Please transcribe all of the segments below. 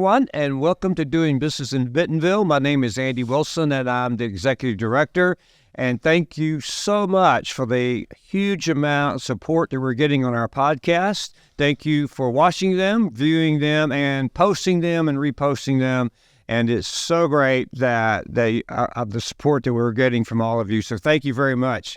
everyone, and welcome to Doing Business in Bentonville. My name is Andy Wilson, and I'm the Executive Director. And thank you so much for the huge amount of support that we're getting on our podcast. Thank you for watching them, viewing them, and posting them and reposting them. And it's so great that the support that we're getting from all of you. So thank you very much.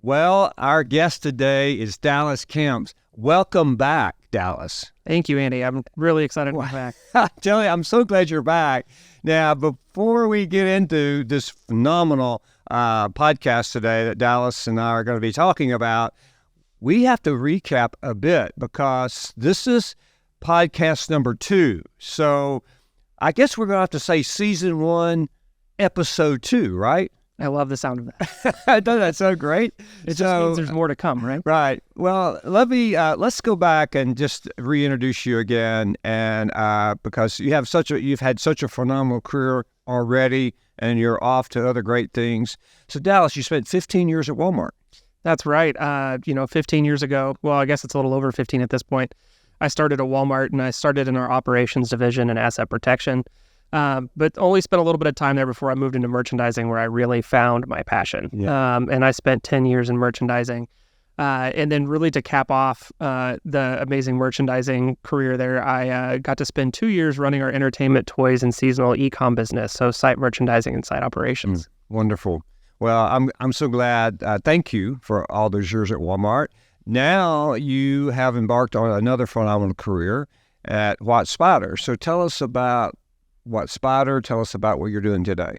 Well, our guest today is Dallas Kemps. Welcome back, Dallas. Thank you, Andy. I'm really excited to be back. I tell you, I'm so glad you're back. Now, before we get into this phenomenal podcast today that Dallas and I are going to be talking about, we have to recap a bit because this is podcast number 2. So I guess we're going to have to say season 1, episode 2, right? I love the sound of that. Doesn't that sound great? It just means there's more to come, right? Right. Well, let's go back and just reintroduce you again, and because you've had such a phenomenal career already, and you're off to other great things. So, Dallas, you spent 15 years at Walmart. That's right. 15 years ago. Well, I guess it's a little over 15 at this point. I started at Walmart, and I started in our operations division and asset protection. But only spent a little bit of time there before I moved into merchandising, where I really found my passion. Yeah. And I spent 10 years in merchandising. And then really to cap off the amazing merchandising career there, I got to spend 2 years running our entertainment, toys, and seasonal e-com business, so site merchandising and site operations. Wonderful. Well, I'm so glad. Thank you for all those years at Walmart. Now you have embarked on another phenomenal career at WhyteSpyder. So tell us about WhyteSpyder. Tell us about what you're doing today.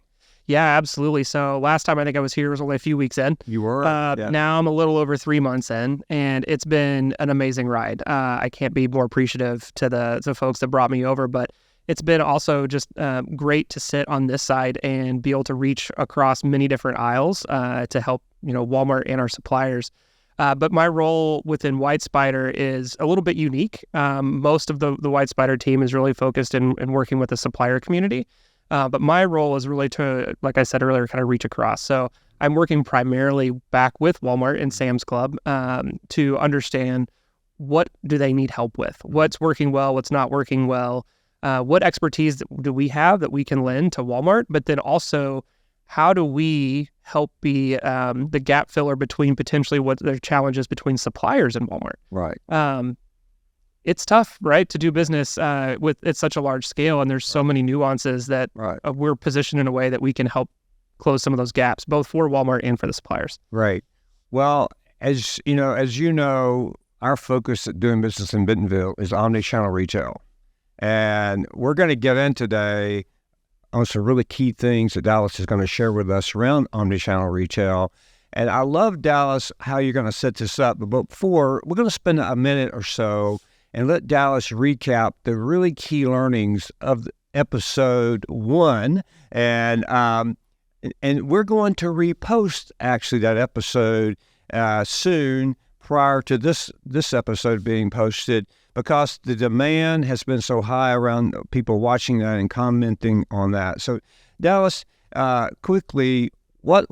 Yeah, absolutely. So last time I think I was here was only a few weeks in. You were? Yeah. Now I'm a little over 3 months in, and it's been an amazing ride. I can't be more appreciative to the folks that brought me over, but it's been also just great to sit on this side and be able to reach across many different aisles to help Walmart and our suppliers. But my role within WhyteSpyder is a little bit unique. Most of the WhyteSpyder team is really focused in working with the supplier community. But my role is really to, like I said earlier, kind of reach across. So I'm working primarily back with Walmart and Sam's Club to understand what do they need help with, what's working well, what's not working well, what expertise do we have that we can lend to Walmart, but then also how do we help be the gap filler between potentially what their challenges between suppliers and Walmart. Right. It's tough, right, to do business with at such a large scale, and there's so many nuances that we're positioned in a way that we can help close some of those gaps, both for Walmart and for the suppliers. Right. Well, as you know, our focus at Doing Business in Bentonville is omni-channel retail, and we're going to get in today on some really key things that Dallas is going to share with us around omnichannel retail. And I love, Dallas, how you're going to set this up. But before, we're going to spend a minute or so and let Dallas recap the really key learnings of episode 1. And we're going to repost, actually, that episode soon prior to this episode being posted, because the demand has been so high around people watching that and commenting on that. So, Dallas, quickly, what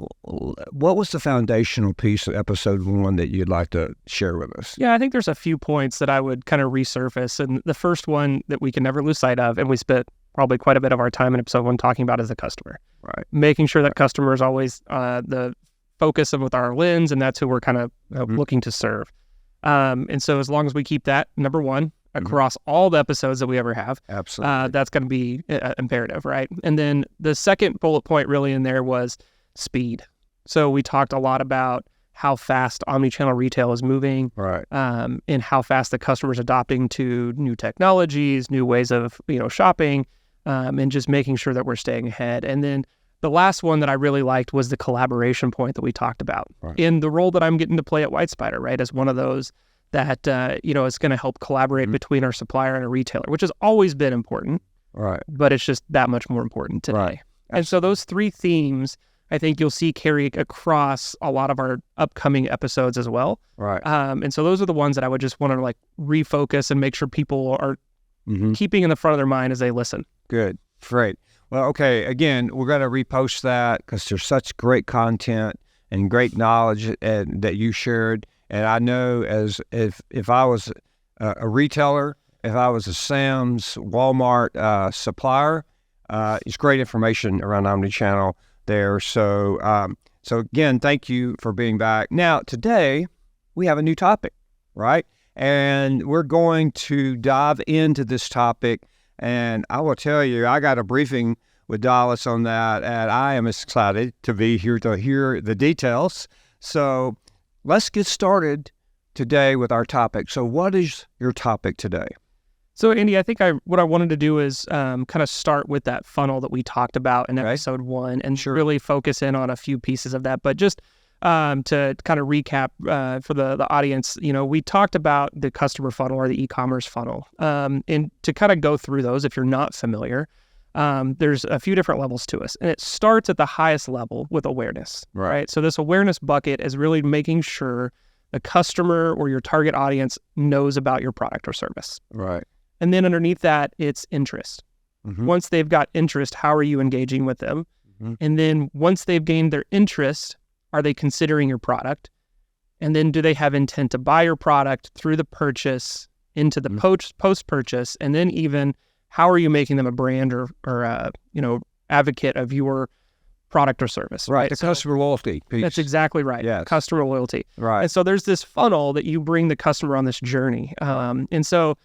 was the foundational piece of episode 1 that you'd like to share with us? Yeah, I think there's a few points that I would kind of resurface. And the first one that we can never lose sight of, and we spent probably quite a bit of our time in episode 1 talking about, is the customer. Right. Making sure that customer is always the focus of with our lens, and that's who we're kind of looking to serve. And so as long as we keep that, number 1, across all the episodes that we ever have, absolutely, that's going to be imperative, right? And then the second bullet point really in there was speed. So we talked a lot about how fast omnichannel retail is moving, right? And how fast the customer's adopting to new technologies, new ways of shopping, and just making sure that we're staying ahead. And then the last one that I really liked was the collaboration point that we talked about in the role that I'm getting to play at WhyteSpyder, right? As one of those that, is going to help collaborate between our supplier and a retailer, which has always been important, right? But it's just that much more important today. Right. And so those 3 themes, I think you'll see carry across a lot of our upcoming episodes as well. Right. And so those are the ones that I would just want to refocus and make sure people are keeping in the front of their mind as they listen. Good. Great. Well, okay, again, we're going to repost that because there's such great content and great knowledge that you shared. And I know as if I was a retailer if I was a Sam's, Walmart supplier, it's great information around omnichannel there. So again, thank you for being back. Now, today we have a new topic, right? And we're going to dive into this topic. And I will tell you, I got a briefing with Dallas on that, and I am excited to be here to hear the details. So let's get started today with our topic. So what is your topic today? So, Andy, I think what I wanted to do is kind of start with that funnel that we talked about in episode 1 and really focus in on a few pieces of that. But just to kind of recap for the audience, we talked about the customer funnel or the e-commerce funnel. And to kind of go through those, if you're not familiar, there's a few different levels to us. And it starts at the highest level with awareness, right? So this awareness bucket is really making sure the customer or your target audience knows about your product or service. Right. And then underneath that, it's interest. Mm-hmm. Once they've got interest, how are you engaging with them? Mm-hmm. And then once they've gained their interest, are they considering your product? And then do they have intent to buy your product through the purchase into the post-purchase? And then even how are you making them a brand or advocate of your product or service? Right. The customer loyalty piece. That's exactly right. Yes. Customer loyalty. Right. And so there's this funnel that you bring the customer on this journey. And so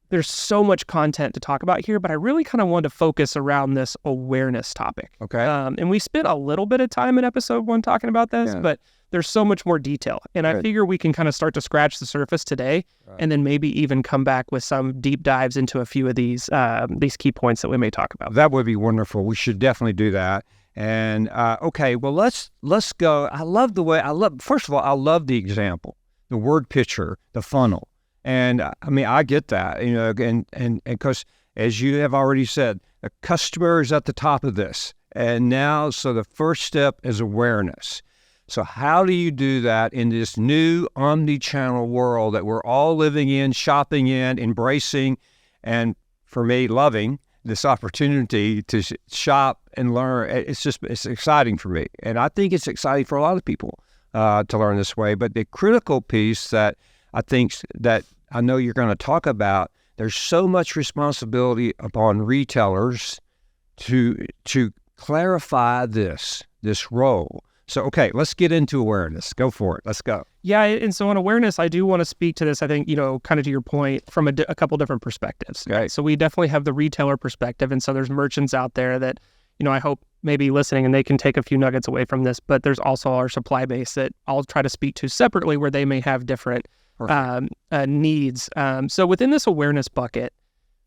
there's so much content to talk about here, but I really kind of wanted to focus around this awareness topic. Okay. And we spent a little bit of time in episode 1 talking about this, but there's so much more detail. And I figure we can kind of start to scratch the surface today, and then maybe even come back with some deep dives into a few of these key points that we may talk about. That would be wonderful. We should definitely do that. And okay, well, let's go. First of all, I love the example, the word picture, the funnel. And I mean, I get that, and because as you have already said, the customer is at the top of this. And now, so the first step is awareness. So how do you do that in this new omni-channel world that we're all living in, shopping in, embracing, and for me, loving this opportunity to shop and learn? It's exciting for me. And I think it's exciting for a lot of people to learn this way. But the critical piece that I think that I know you're going to talk about, there's so much responsibility upon retailers to clarify this role. So, okay, let's get into awareness. Go for it. Let's go. Yeah, and so on awareness, I do want to speak to this, I think, kind of to your point, from a couple different perspectives. Okay. So we definitely have the retailer perspective, and so there's merchants out there that, I hope maybe listening and they can take a few nuggets away from this, but there's also our supply base that I'll try to speak to separately where they may have different needs. So within this awareness bucket,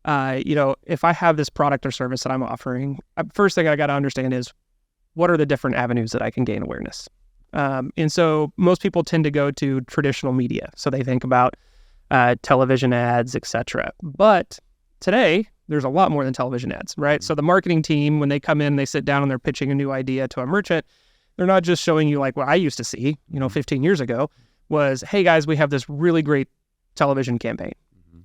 if I have this product or service that I'm offering, first thing I got to understand is what are the different avenues that I can gain awareness? And so most people tend to go to traditional media. So they think about television ads, etc. But today, there's a lot more than television ads, right? So the marketing team, when they come in, they sit down and they're pitching a new idea to a merchant. They're not just showing you like what I used to see, 15 years ago was, hey guys, we have this really great television campaign.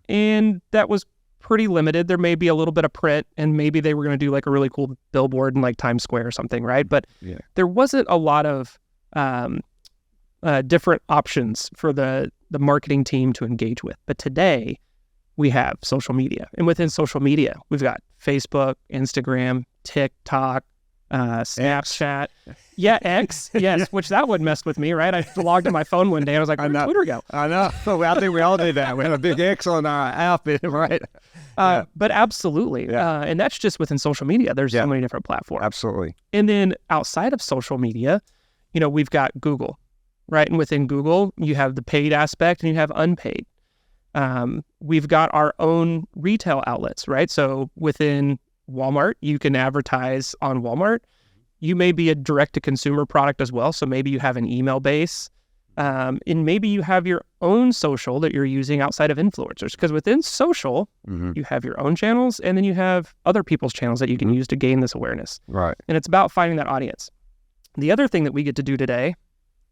And that was pretty limited. There may be a little bit of print, and maybe they were going to do like a really cool billboard in like Times Square or something, right? But there wasn't a lot of different options for the marketing team to engage with. But today, we have social media. And within social media, we've got Facebook, Instagram, TikTok, Snapchat. Yeah, X. Yes, which that would mess with me, right? I logged in my phone one day and I was like, where'd Twitter go? I know. I think we all did that. We had a big X on our app, right? But absolutely. And that's just within social media. There's so many different platforms. Absolutely. And then outside of social media, we've got Google, right? And within Google, you have the paid aspect and you have unpaid. We've got our own retail outlets, right? So within Walmart, you can advertise on Walmart. You may be a direct-to-consumer product as well. So maybe you have an email base, and maybe you have your own social that you're using outside of influencers. Because within social, you have your own channels, and then you have other people's channels that you can use to gain this awareness. Right. And it's about finding that audience. The other thing that we get to do today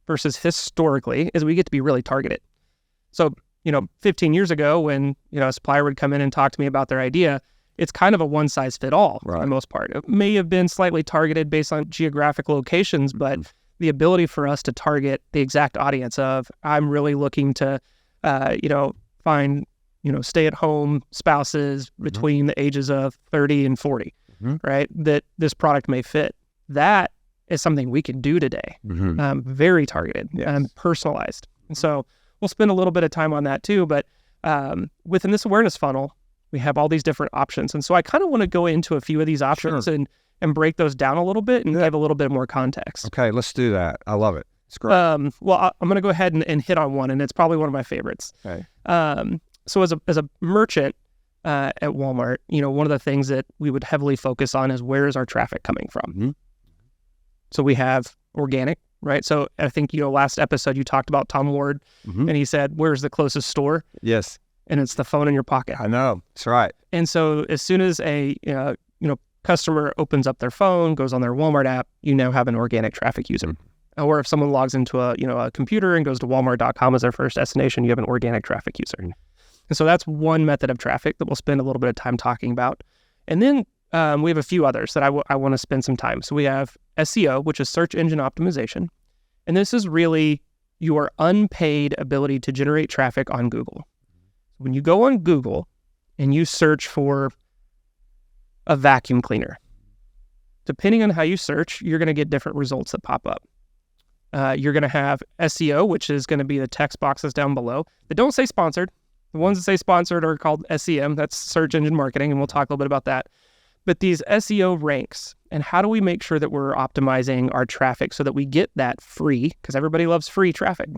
versus historically is we get to be really targeted. So, 15 years ago when, a supplier would come in and talk to me about their idea, it's kind of a one-size-fit-all for the most part. It may have been slightly targeted based on geographic locations, but the ability for us to target the exact audience of, I'm really looking to, find stay-at-home spouses between the ages of 30 and 40, right? That this product may fit. That is something we can do today. Very targeted and personalized. And so we'll spend a little bit of time on that too. But within this awareness funnel, we have all these different options. And so I kind of want to go into a few of these options and break those down a little bit and give a little bit more context. Okay, let's do that. I love it. It's great. Well, I'm going to go ahead and hit on one, and it's probably one of my favorites. Okay. So as a merchant at Walmart, one of the things that we would heavily focus on is where is our traffic coming from? So we have organic, right? So I think, last episode you talked about Tom Ward, and he said, where's the closest store? Yes. And it's the phone in your pocket. I know. That's right. And so as soon as a customer opens up their phone, goes on their Walmart app, you now have an organic traffic user. Or if someone logs into a computer and goes to walmart.com as their first destination, you have an organic traffic user. And so that's one method of traffic that we'll spend a little bit of time talking about. And then we have a few others that I want to spend some time. So we have SEO, which is search engine optimization. And this is really your unpaid ability to generate traffic on Google. When you go on Google and you search for a vacuum cleaner, depending on how you search, you're going to get different results that pop up. You're going to have SEO, which is going to be the text boxes down below that don't say sponsored. The ones that say sponsored are called SEM. That's search engine marketing, and we'll talk a little bit about that. But these SEO ranks, and how do we make sure that we're optimizing our traffic so that we get that free, because everybody loves free traffic.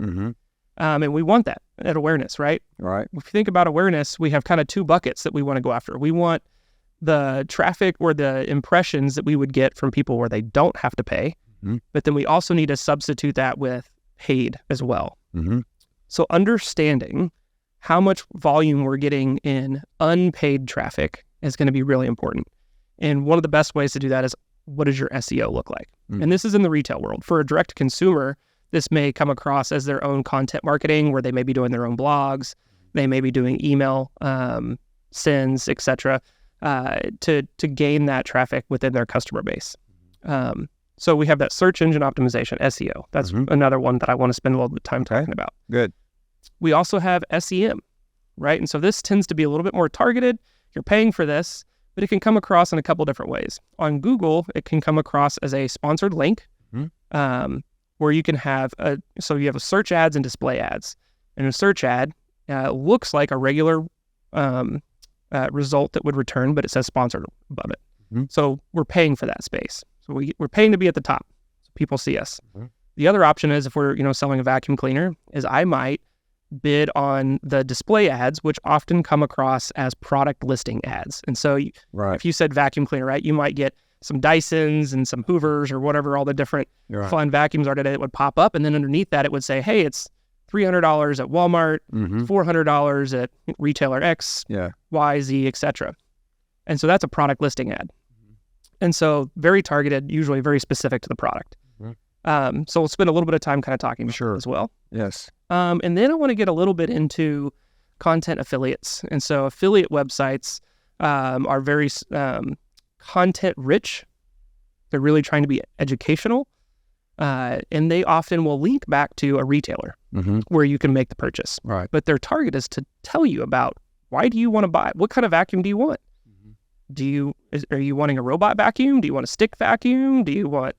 And we want that at awareness, right? Right. If you think about awareness, we have kind of two buckets that we want to go after. We want the traffic or the impressions that we would get from people where they don't have to pay. But then we also need to substitute that with paid as well. So understanding how much volume we're getting in unpaid traffic is going to be really important. And one of the best ways to do that is, what does your SEO look like? And this is in the retail world. For a direct consumer, this may come across as their own content marketing, where they may be doing their own blogs, they may be doing email sends, etc., to gain that traffic within their customer base. So we have that search engine optimization, SEO. That's another one that I want to spend a little bit of time talking about. Good. We also have SEM, right? And so this tends to be a little bit more targeted. You're paying for this, but it can come across in a couple different ways. On Google, it can come across as a sponsored link, where you can have so you have a search ads and display ads. And a search ad looks like a regular result that would return, but it says sponsored above it. So we're paying for that space. So we're paying to be at the top, so people see us. The other option is, if we're selling a vacuum cleaner, is I might bid on the display ads, which often come across as product listing ads. And so if you said vacuum cleaner, right, you might get some Dysons and some Hoovers or whatever all the different fun vacuums are today that would pop up. And then underneath that, it would say, hey, it's $300 at Walmart, $400 at retailer X, Y, Z, etc. And so that's a product listing ad. And so very targeted, usually very specific to the product. So we'll spend a little bit of time kind of talking about that as well. Yes. And then I want to get a little bit into content affiliates. And so affiliate websites are very content rich. They're really trying to be educational. And they often will link back to a retailer where you can make the purchase. Right. But their target is to tell you about, why do you want to buy? What kind of vacuum do you want? Are you wanting a robot vacuum? Do you want a stick vacuum? Do you want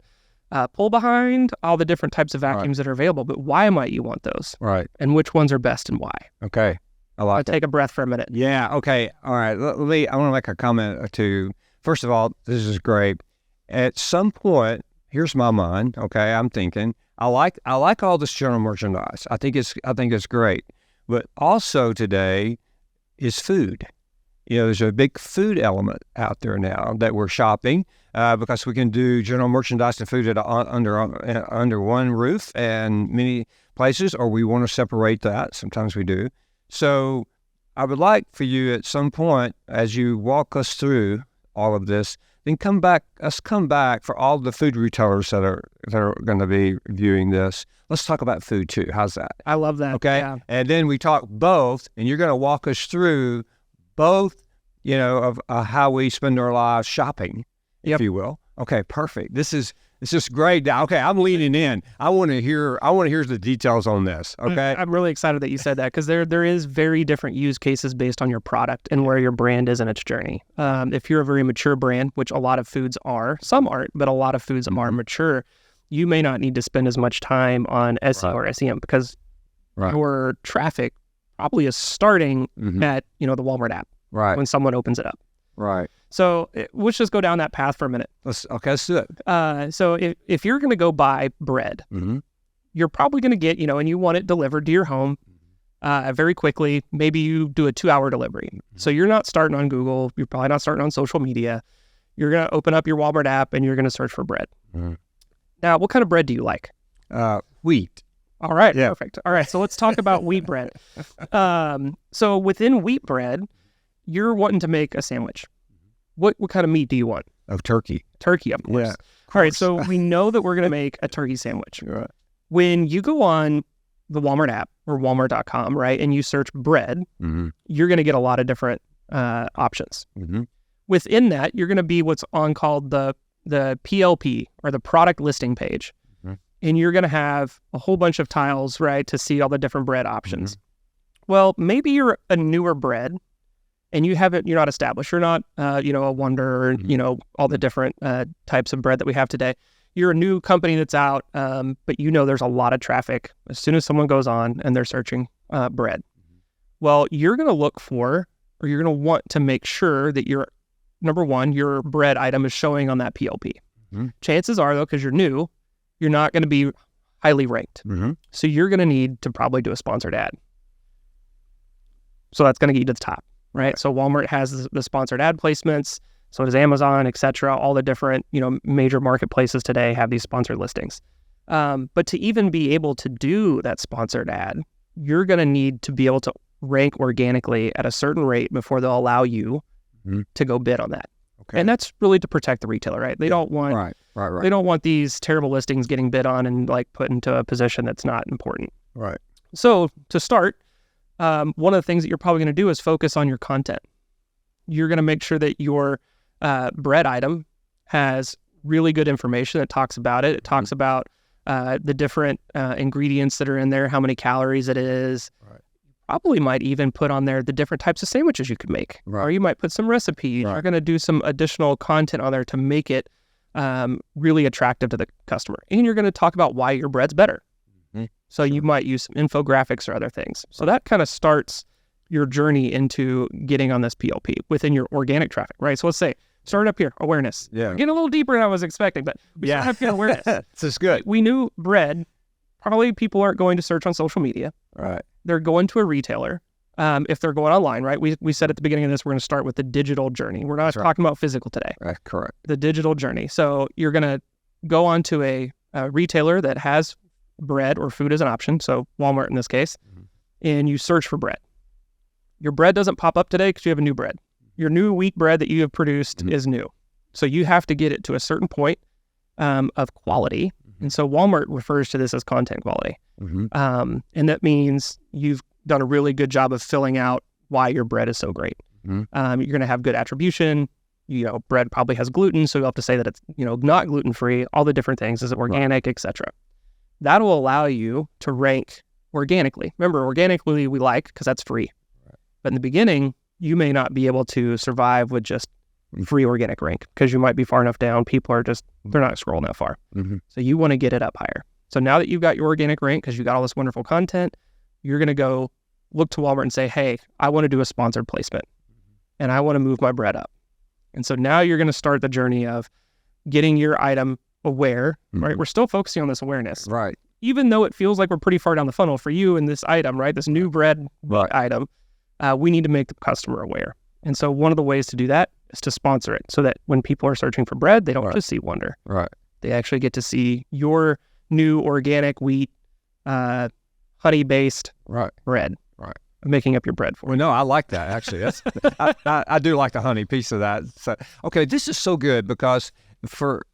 pull behind? All the different types of vacuums that are available. But why might you want those? Right. And which ones are best and why? Okay. I'll take a breath for a minute. Yeah. Okay. All right. I want to make a comment or two. First of all, this is great. At some point, here's my mind. Okay. I'm thinking, I like all this general merchandise. I think it's great. But also today is food. There's a big food element out there now that we're shopping because we can do general merchandise and food under one roof and many places, or we want to separate that. Sometimes we do. So I would like for you at some point, as you walk us through all of this, then come back for all the food retailers that are going to be viewing this. Let's talk about food too. How's that? I love that. Okay. Yeah. And then we talk both, and you're going to walk us through both, of how we spend our lives shopping, if you will. Okay, perfect. This is It's just great. Okay, I'm leaning in. I want to hear the details on this. Okay. I'm really excited that you said that, because there is very different use cases based on your product and where your brand is in its journey. If you're a very mature brand, which a lot of foods are, some aren't, but a lot of foods are mature, you may not need to spend as much time on SEO or SEM, because your traffic probably is starting at the Walmart app when someone opens it up. Right. So let's just go down that path for a minute. Let's do it. So if you're going to go buy bread, you're probably going to get, and you want it delivered to your home very quickly. Maybe you do a 2-hour delivery. So you're not starting on Google. You're probably not starting on social media. You're going to open up your Walmart app and you're going to search for bread. Now, what kind of bread do you like? Wheat. All right. Yeah. Perfect. All right. So let's talk about wheat bread. So within wheat bread, you're wanting to make a sandwich. What kind of meat do you want? Of turkey. Turkey, of course. Yeah, All right, so we know that we're going to make a turkey sandwich. Right. When you go on the Walmart app or walmart.com, right, and you search bread, you're going to get a lot of different options. Within that, you're going to be what's called the PLP, or the product listing page. And you're going to have a whole bunch of tiles, right, to see all the different bread options. Well, maybe you're a newer bread and you're not established. You're not, a Wonder, or, all the different types of bread that we have today. You're a new company that's out, but there's a lot of traffic as soon as someone goes on and they're searching bread. Well, you're going to look for, or you're going to want to make sure that number one, your bread item is showing on that PLP. Chances are, though, because you're new, you're not going to be highly ranked. So you're going to need to probably do a sponsored ad. So that's going to get you to the top. Right. So Walmart has the sponsored ad placements. So does Amazon, et cetera. All the different, major marketplaces today have these sponsored listings. But to even be able to do that sponsored ad, you're going to need to be able to rank organically at a certain rate before they'll allow you to go bid on that. Okay. And that's really to protect the retailer, right? They don't want right. They don't want these terrible listings getting bid on and put into a position that's not important. Right. So to start, one of the things that you're probably going to do is focus on your content. You're going to make sure that your bread item has really good information that talks about it. It talks about the different ingredients that are in there, how many calories it is. Right. Probably might even put on there the different types of sandwiches you could make. Right. Or you might put some recipes. Right. You're going to do some additional content on there to make it really attractive to the customer. And you're going to talk about why your bread's better. So you might use some infographics or other things. So that kind of starts your journey into getting on this PLP within your organic traffic, right? So let's say, start up here, awareness. Yeah. Getting a little deeper than I was expecting, but we start up here, awareness. This is good. We knew bread, probably people aren't going to search on social media. Right. They're going to a retailer. If they're going online, right? We said at the beginning of this, we're going to start with the digital journey. We're not talking about physical today. Right, correct. The digital journey. So you're going to go on to a retailer that has bread or food as an option, so Walmart in this case, and you search for bread. Your bread doesn't pop up today because you have a new bread. Your new wheat bread that you have produced is new. So you have to get it to a certain point of quality. And so Walmart refers to this as content quality. And that means you've done a really good job of filling out why your bread is so great. You're going to have good attribution. Bread probably has gluten, so you'll have to say that it's, not gluten-free, all the different things, is it organic, et cetera. That'll allow you to rank organically. Remember, organically we like because that's free. Right. But in the beginning, you may not be able to survive with just free organic rank because you might be far enough down. People are they're not scrolling that far. So you want to get it up higher. So now that you've got your organic rank because you got all this wonderful content, you're going to go look to Walmart and say, hey, I want to do a sponsored placement and I want to move my bread up. And so now you're going to start the journey of getting your item aware, right? We're still focusing on this awareness. Right. Even though it feels like we're pretty far down the funnel for you in this item, right? This new bread item, we need to make the customer aware. And so one of the ways to do that is to sponsor it so that when people are searching for bread, they don't just see Wonder. Right. They actually get to see your new organic wheat, honey-based bread. Right. Making up your bread for. Well, no, I like that actually. That's I do like the honey piece of that. So, okay, this is so good because for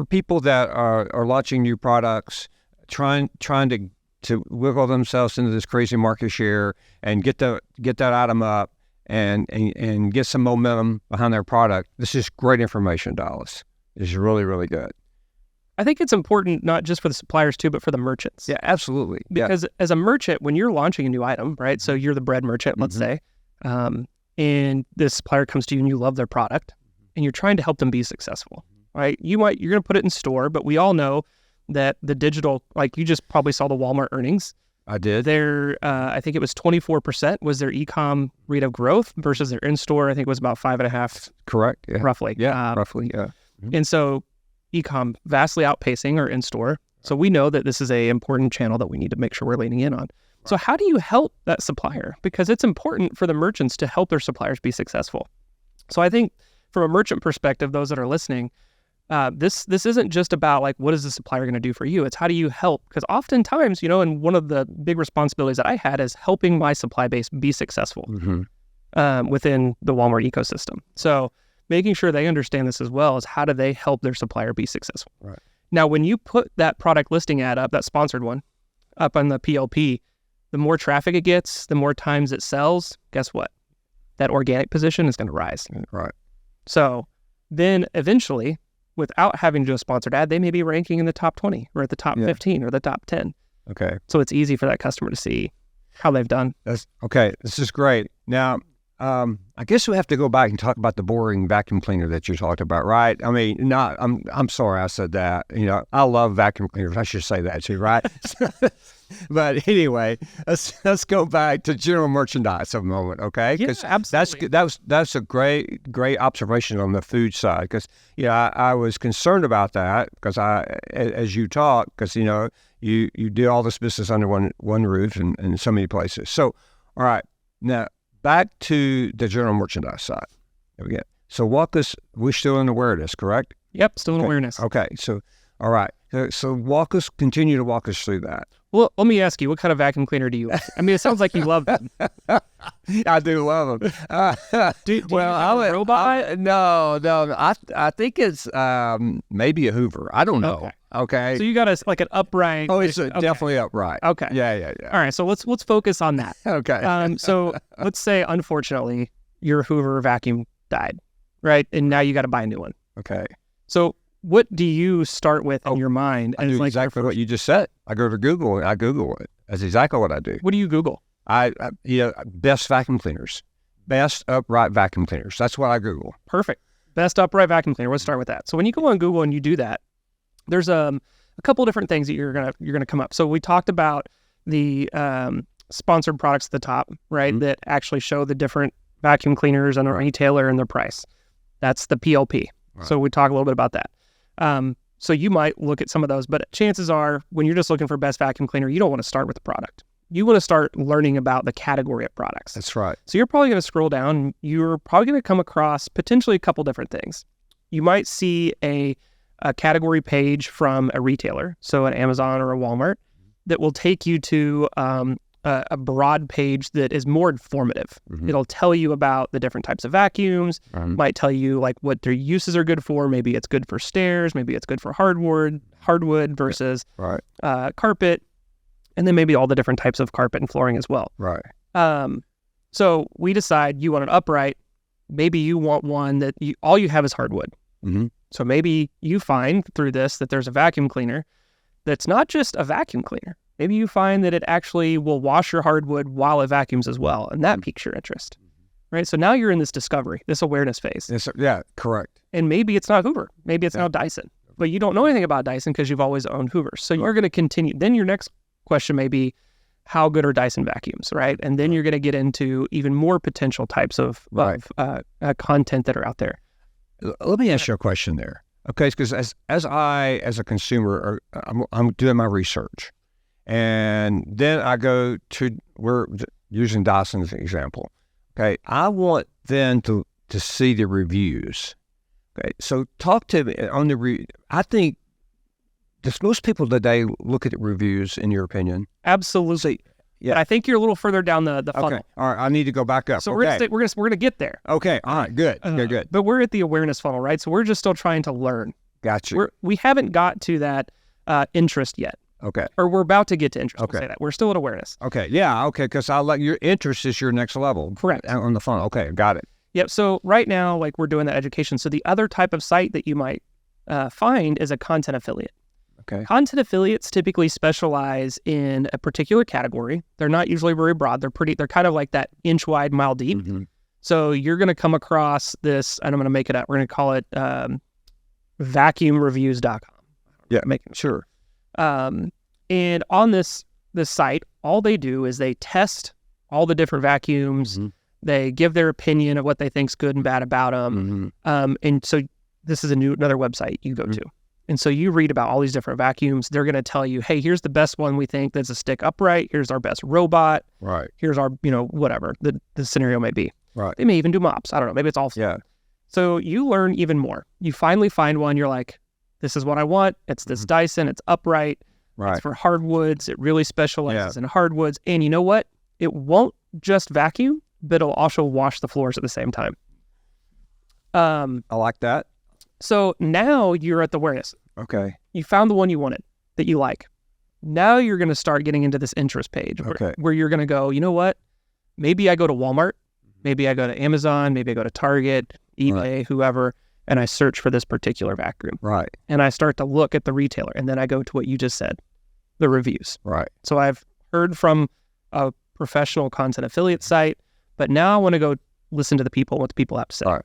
people that are launching new products, trying to wiggle themselves into this crazy market share and get that item up and get some momentum behind their product, this is great information, Dallas. This is really, really good. I think it's important not just for the suppliers too, but for the merchants. Yeah, absolutely. Because as a merchant, when you're launching a new item, right? So you're the bread merchant, let's say, and this supplier comes to you and you love their product and you're trying to help them be successful, right? You're going to put it in store, but we all know that the digital, like you just probably saw the Walmart earnings. I did. I think it was 24% was their e-com rate of growth versus their in-store. I think it was about 5.5. Correct. Yeah. Roughly. Yeah, roughly. Yeah. And so e-com vastly outpacing our in-store. So we know that this is a important channel that we need to make sure we're leaning in on. So how do you help that supplier? Because it's important for the merchants to help their suppliers be successful. So I think from a merchant perspective, those that are listening, this isn't just about like, what is the supplier going to do for you? It's how do you help? Because oftentimes, and one of the big responsibilities that I had is helping my supply base be successful within the Walmart ecosystem. So making sure they understand this as well is how do they help their supplier be successful? Right. Now, when you put that product listing ad up, that sponsored one, up on the PLP, the more traffic it gets, the more times it sells, guess what? That organic position is going to rise. Right. So then eventually, without having to do a sponsored ad, they may be ranking in the top 20 or at the top 15 or the top 10. Okay. So it's easy for that customer to see how they've done. That's okay. This is great. Now, I guess we have to go back and talk about the boring vacuum cleaner that you talked about, right? I mean, I'm sorry I said that. I love vacuum cleaners. I should say that too, right? But anyway, let's go back to general merchandise a moment, okay? Yeah, absolutely. That's a great observation on the food side because I was concerned about that because as you talk, because you do all this business under one roof in so many places. So, all right, now back to the general merchandise side. There we go. So we're still in awareness, correct? Yep, still in awareness. Okay, so all right, so continue to walk us through that. Well, let me ask you, what kind of vacuum cleaner do you like? I mean, it sounds like you love them. I do love them. Do you have a robot? No. I think it's maybe a Hoover. I don't know. Okay. So you got an upright. Oh, it's definitely upright. Okay. Yeah. All right. So let's focus on that. Okay. So let's say, unfortunately, your Hoover vacuum died, right? And now you got to buy a new one. Okay. So what do you start with in your mind? I do exactly what you just said. I go to Google and I Google it. That's exactly what I do. What do you Google? I best vacuum cleaners, best upright vacuum cleaners. That's what I Google. Perfect. Best upright vacuum cleaner. Let's start with that. So when you go on Google and you do that, there's a couple different things that you're gonna come up. So we talked about the sponsored products at the top, right? That actually show the different vacuum cleaners and a retailer and their price. That's the PLP. Right. So we talk a little bit about that. So you might look at some of those, but chances are when you're just looking for best vacuum cleaner, you don't want to start with the product. You want to start learning about the category of products. That's right. So you're probably going to scroll down. You're probably going to come across potentially a couple different things. You might see a category page from a retailer, so an Amazon or a Walmart, that will take you to a broad page that is more informative. It'll tell you about the different types of vacuums, might tell you like what their uses are good for. Maybe it's good for stairs, maybe it's good for hardwood versus carpet, and then maybe all the different types of carpet and flooring as well. Right. So we decide you want an upright. Maybe you want one that all you have is hardwood. So maybe you find through this that there's a vacuum cleaner that's not just a vacuum cleaner. Maybe you find that it actually will wash your hardwood while it vacuums as well, and that piques your interest, right? So now you're in this discovery, this awareness phase. Yes, yeah, correct. And maybe it's not Hoover. Maybe it's now Dyson. But you don't know anything about Dyson because you've always owned Hoover. So you're going to continue. Then your next question may be, how good are Dyson vacuums, right? And then you're going to get into even more potential types of content that are out there. Let me ask you a question there. Okay, because as a consumer, I'm doing my research. And then I go to, we're using Dyson as an example. Okay, I want then to see the reviews. Okay, so talk to me on I think, does most people today look at the reviews, in your opinion? Absolutely. Yeah. But I think you're a little further down the funnel. Okay, all right, I need to go back up. So we're gonna get there. Okay, all right, good. But we're at the awareness funnel, right? So we're just still trying to learn. Gotcha. We haven't got to that interest yet. Okay. Or we're about to get to interest. Okay. We'll say that. We're still at awareness. Okay. Yeah. Okay. Because your interest is your next level. Correct. On the funnel. Okay. Got it. Yep. So right now, like we're doing that education. So the other type of site that you might find is a content affiliate. Okay. Content affiliates typically specialize in a particular category. They're not usually very broad. They're kind of like that inch wide, mile deep. Mm-hmm. So you're going to come across this, and I'm going to make it up. We're going to call it vacuumreviews.com. Yeah, sure. And on this site, all they do is they test all the different vacuums. Mm-hmm. They give their opinion of what they think's good and bad about them. Mm-hmm. And so this is another website you go to. And so you read about all these different vacuums. They're going to tell you, hey, here's the best one we think that's a stick upright. Here's our best robot. Right. Here's our, whatever the scenario may be. Right. They may even do mops. I don't know. Maybe it's all. Yeah. So you learn even more. You finally find one. You're like, this is what I want. It's this Dyson. It's upright. Right. It's for hardwoods. It really specializes in hardwoods. And you know what? It won't just vacuum, but it'll also wash the floors at the same time. I like that. So now you're at the awareness. Okay. You found the one you wanted that you like. Now you're going to start getting into this interest page where you're going to go, you know what? Maybe I go to Walmart. Maybe I go to Amazon. Maybe I go to Target, eBay, whoever, and I search for this particular vacuum. Right. And I start to look at the retailer. And then I go to what you just said, the reviews. Right. So I've heard from a professional content affiliate site, but now I want to go listen to the people, what the people have to say. Right.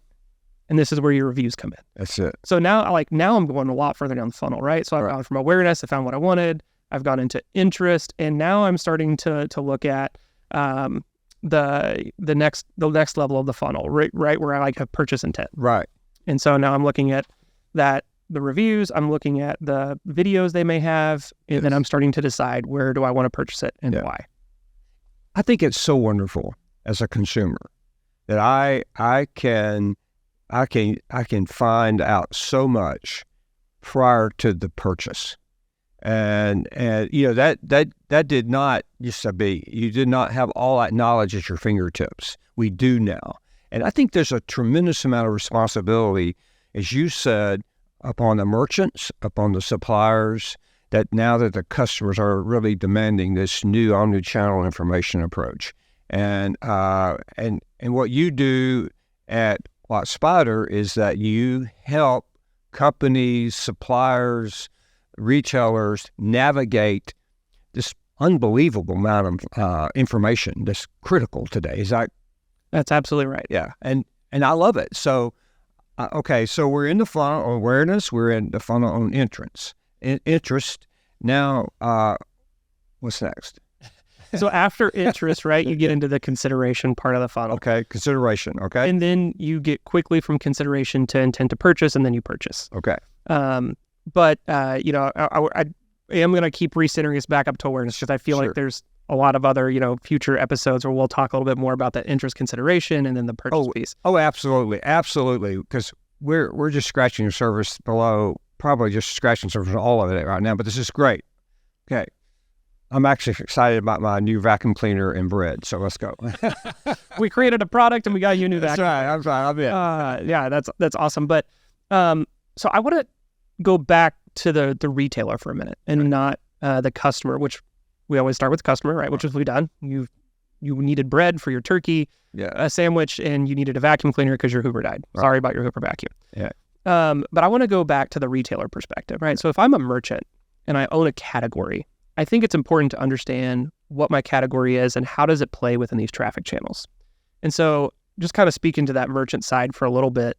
And this is where your reviews come in. That's it. So now I'm going a lot further down the funnel, right? So I've gone from awareness, I found what I wanted, I've gone into interest, and now I'm starting to look at the next level of the funnel, right where I have purchase intent. Right. And so now I'm looking at the reviews, I'm looking at the videos they may have, and then I'm starting to decide where do I want to purchase it and why. I think it's so wonderful as a consumer that I can find out so much prior to the purchase. And that did not used to be. You did not have all that knowledge at your fingertips. We do now. And I think there's a tremendous amount of responsibility, as you said, upon the merchants, upon the suppliers, that now that the customers are really demanding this new omni-channel information approach. And what you do at WhyteSpyder is that you help companies, suppliers, retailers navigate this unbelievable amount of information that's critical today. That's absolutely right. Yeah, and I love it. So, so we're in the funnel on awareness. We're in the funnel on interest. Now, what's next? So after interest, right, you get into the consideration part of the funnel. Okay, consideration. Okay, and then you get quickly from consideration to intent to purchase, and then you purchase. Okay. But I am going to keep recentering us back up to awareness because I feel like there's a lot of other, future episodes where we'll talk a little bit more about that interest consideration and then the purchase piece. Oh, absolutely. Absolutely. Because we're just scratching the surface below, probably just scratching the surface of all of it right now, but this is great. Okay. I'm actually excited about my new vacuum cleaner and bread, so let's go. We created a product and we got you a new vacuum. That's right. I'm in. Yeah, that's awesome. But so I want to go back to the retailer for a minute and not the customer, which we always start with the customer, right? Which is we've done. You needed bread for your turkey, a sandwich, and you needed a vacuum cleaner because your Hoover died. Right. Sorry about your Hoover vacuum. Yeah. But I want to go back to the retailer perspective, right? So if I'm a merchant and I own a category, I think it's important to understand what my category is and how does it play within these traffic channels. And so just kind of speaking to that merchant side for a little bit,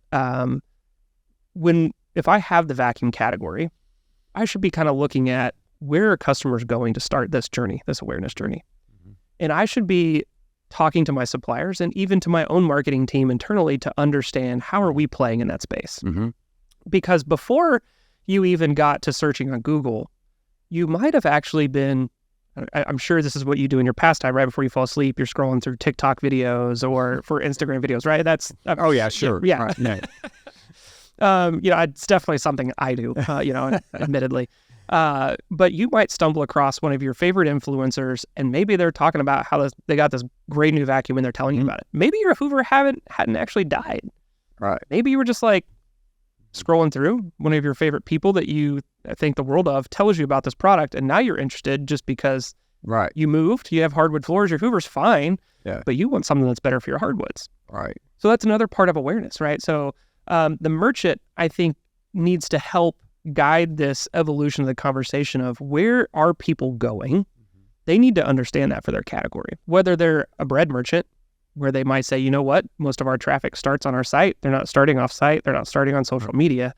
if I have the vacuum category, I should be kind of looking at where are customers going to start this journey, this awareness journey. Mm-hmm. And I should be talking to my suppliers and even to my own marketing team internally to understand how are we playing in that space. Mm-hmm. Because before you even got to searching on Google, you might have actually been, I'm sure this is what you do in your pastime, right before you fall asleep, you're scrolling through TikTok videos or for Instagram videos, right? That's oh yeah, sure. Yeah. Right. No. It's definitely something I do, admittedly. But you might stumble across one of your favorite influencers and maybe they're talking about how they got this great new vacuum and they're telling you about it. Maybe your Hoover hadn't actually died. Right. Maybe you were just like scrolling through one of your favorite people that you think the world of tells you about this product. And now you're interested just because you moved, you have hardwood floors, your Hoover's fine, but you want something that's better for your hardwoods. Right. So that's another part of awareness, right? So the merchant, I think, needs to help guide this evolution of the conversation of where are people going. They need to understand that for their category. Whether they're a bread merchant, where they might say, you know what, most of our traffic starts on our site. They're not starting off site. They're not starting on social media.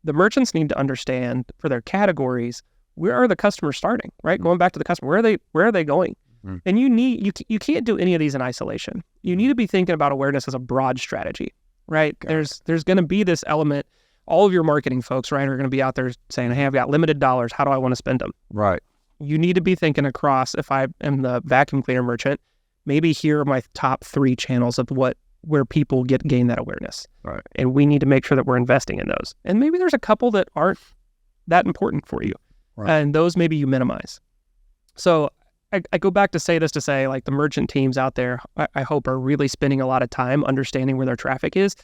The merchants need to understand for their categories, where are the customers starting, right? Going back to the customer, where are they going? And you can't do any of these in isolation. You need to be thinking about awareness as a broad strategy, right? There's going to be this element. All of your marketing folks, right, are going to be out there saying, hey, I've got limited dollars. How do I want to spend them? Right. You need to be thinking across, if I am the vacuum cleaner merchant, maybe here are my top 3 channels of where people gain that awareness. Right. And we need to make sure that we're investing in those. And maybe there's a couple that aren't that important for you. Right. And those maybe you minimize. So I go back to say this to say, like, the merchant teams out there, I hope are really spending a lot of time understanding where their traffic is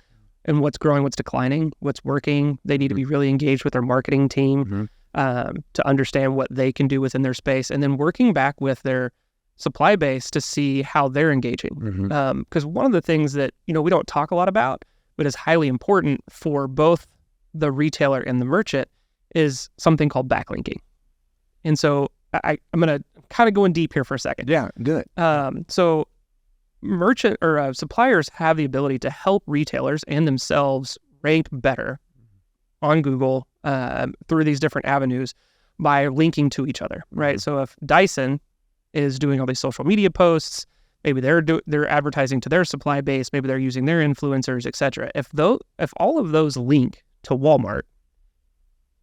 and what's growing, what's declining, what's working. They need to be really engaged with their marketing team to understand what they can do within their space, and then working back with their supply base to see how they're engaging. Because one of the things that, we don't talk a lot about, but is highly important for both the retailer and the merchant, is something called backlinking. And so I'm going to kind of go in deep here for a second. Yeah, do it. So merchant or suppliers have the ability to help retailers and themselves rank better on Google through these different avenues by linking to each other, right? So if Dyson is doing all these social media posts, maybe they're advertising to their supply base, maybe they're using their influencers, etc. If all of those link to Walmart,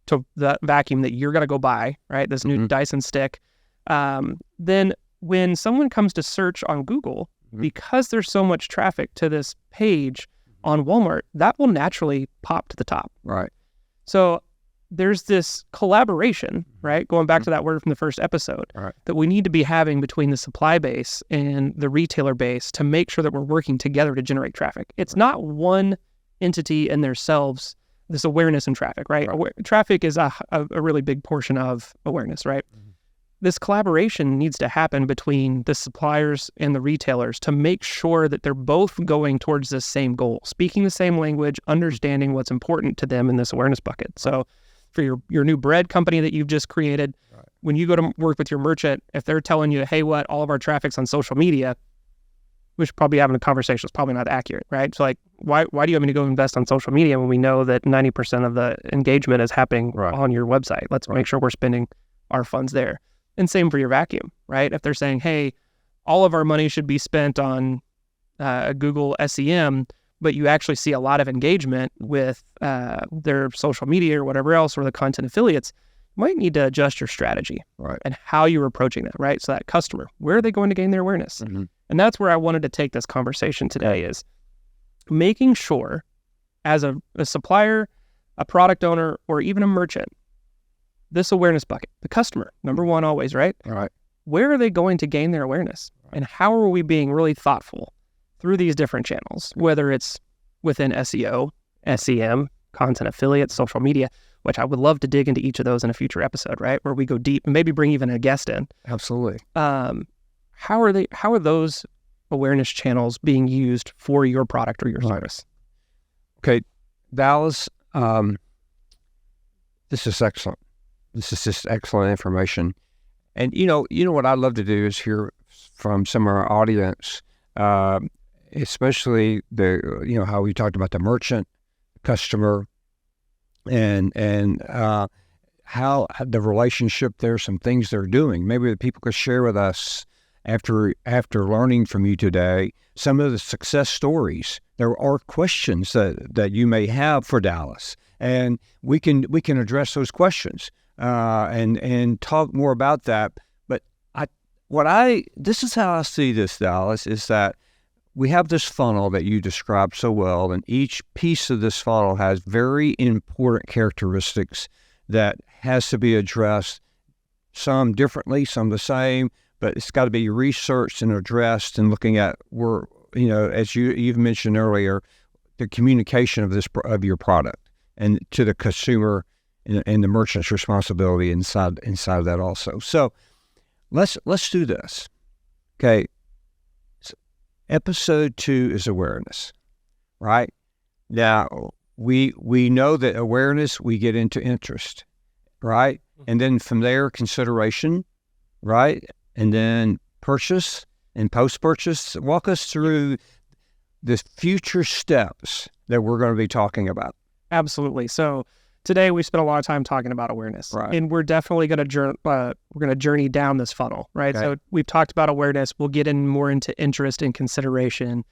to the vacuum that you're going to go buy, right? This new Dyson stick. Then when someone comes to search on Google, because there's so much traffic to this page on Walmart, that will naturally pop to the top. Right. So there's this collaboration, right? Going back to that word from the first episode, that we need to be having between the supply base and the retailer base to make sure that we're working together to generate traffic. It's not one entity in themselves, this awareness and traffic, right? Traffic is a really big portion of awareness, right? This collaboration needs to happen between the suppliers and the retailers to make sure that they're both going towards this same goal, speaking the same language, understanding what's important to them in this awareness bucket. So for your new bread company that you've just created, when you go to work with your merchant, if they're telling you, hey, all of our traffic's on social media, we should probably be having a conversation. It's probably not accurate, right? So, like, why do you want me to go invest on social media when we know that 90% of the engagement is happening on your website? Let's make sure we're spending our funds there. And same for your vacuum, right? If they're saying, hey, all of our money should be spent on Google SEM, but you actually see a lot of engagement with their social media or whatever else, or the content affiliates, you might need to adjust your strategy and how you're approaching that, right? So that customer, where are they going to gain their awareness? And that's where I wanted to take this conversation today, is making sure as a supplier, a product owner, or even a merchant, this awareness bucket, the customer, number one always, right? Where are they going to gain their awareness? And how are we being really thoughtful through these different channels, whether it's within SEO, SEM, content affiliates, social media, which I would love to dig into each of those in a future episode, right? Where we go deep and maybe bring even a guest in. Absolutely. How are those awareness channels being used for your product or your service? Okay, Dallas, this is excellent. This is just excellent information. And you know what I'd love to do is hear from some of our audience, especially how we talked about the merchant, customer, and how the relationship there, some things they're doing. Maybe the people could share with us after learning from you today some of the success stories. There are questions that you may have for Dallas, and we can address those questions and talk more about that. But this is how I see this, Dallas, is that we have this funnel that you described so well, and each piece of this funnel has very important characteristics that has to be addressed, some differently, some the same, but it's got to be researched and addressed, and looking at as you've mentioned earlier, the communication of your product and to the consumer and the merchant's responsibility inside of that also. So let's do this. Okay. So episode 2 is awareness, right? Now, we know that awareness, we get into interest, right? And then from there, consideration, right? And then purchase and post-purchase. Walk us through the future steps that we're going to be talking about. Absolutely. So today we spent a lot of time talking about awareness, Right. and we're definitely going to journey down this funnel, right? Okay. So we've talked about awareness. We'll get in more into interest and consideration,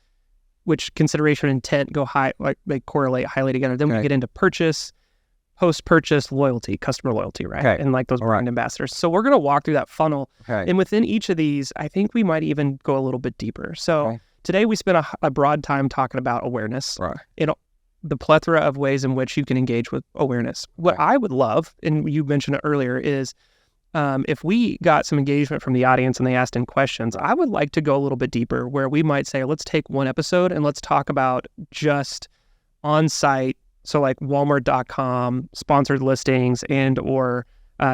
which consideration and intent go high, like they correlate highly together. Then we Okay. get into purchase, post-purchase loyalty, customer loyalty, right? Okay. And like those All right. brand ambassadors. So we're going to walk through that funnel. Okay. And within each of these, I think we might even go a little bit deeper. So Okay. today we spent a broad time talking about awareness, Right. the plethora of ways in which you can engage with awareness. What Right. I would love, and you mentioned it earlier, is if we got some engagement from the audience and they asked in questions, I would like to go a little bit deeper where we might say, let's take one episode and let's talk about just on-site, so like Walmart.com, sponsored listings or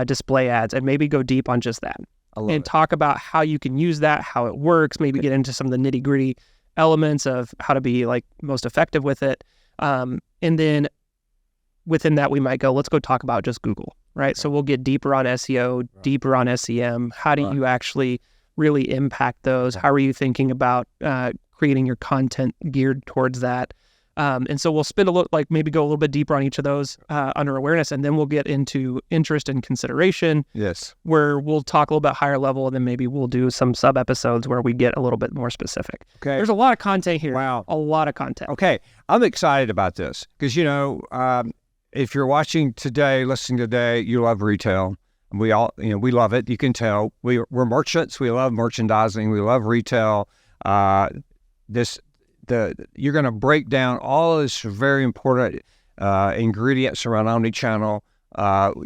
display ads, and maybe go deep on just that. I love And it. talk about how you can use that, how it works, maybe get into some of the nitty-gritty elements of how to be like most effective with it. And then within that, we might go, let's go talk about just Google, right? So we'll get deeper on SEO, deeper on SEM. How do Right. you actually really impact those? Right. How are you thinking about creating your content geared towards that? And so we'll spend maybe go a little bit deeper on each of those under awareness, and then we'll get into interest and consideration, Yes. where we'll talk a little bit higher level, and then maybe we'll do some sub episodes where we get a little bit more specific. Okay. There's a lot of content here. Wow. A lot of content. Okay, I'm excited about this because, if you're watching today, listening today, you love retail. We all, we love it. You can tell. We're merchants. We love merchandising. We love retail. You're going to break down all of this very important ingredients around omnichannel.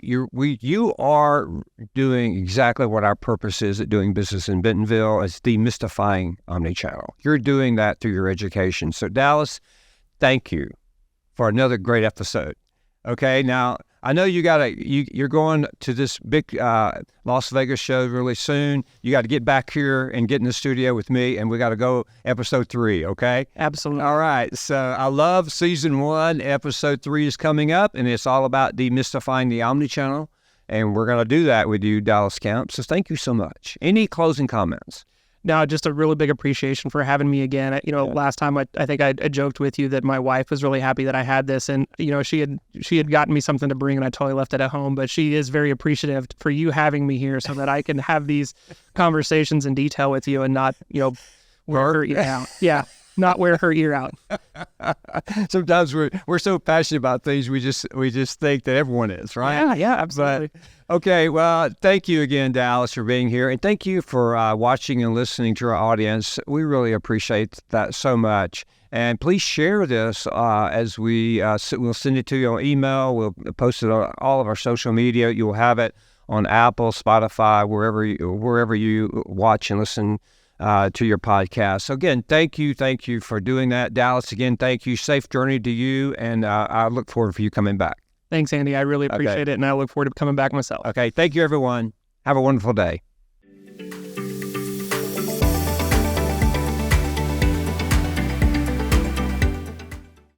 You are doing exactly what our purpose is at doing business in Bentonville. It's demystifying omnichannel. You're doing that through your education. So Dallas, thank you for another great episode. Okay, now I know you're going to this big Las Vegas show really soon. You got to get back here and get in the studio with me, and we got to go episode 3. Okay. Absolutely. All right. So I love season 1. Episode 3 is coming up, and it's all about demystifying the omnichannel. And we're going to do that with you, Dallas Camp. So thank you so much. Any closing comments? No, just a really big appreciation for having me again. Last time I think I joked with you that my wife was really happy that I had this, and she had gotten me something to bring, and I totally left it at home. But she is very appreciative for you having me here, so that I can have these conversations in detail with you and not wear her ear out. Yeah, not wear her ear out. Sometimes we're so passionate about things we just think that everyone is, right? Yeah, absolutely. Okay, well, thank you again, Dallas, for being here, and thank you for watching and listening to our audience. We really appreciate that so much. And please share this as we'll send it to you on email. We'll post it on all of our social media. You'll have it on Apple, Spotify, wherever you watch and listen to your podcast. So again, thank you for doing that, Dallas. Again, thank you. Safe journey to you, and I look forward for you coming back. Thanks, Andy. I really appreciate it, and I look forward to coming back myself. Okay, thank you, everyone. Have a wonderful day.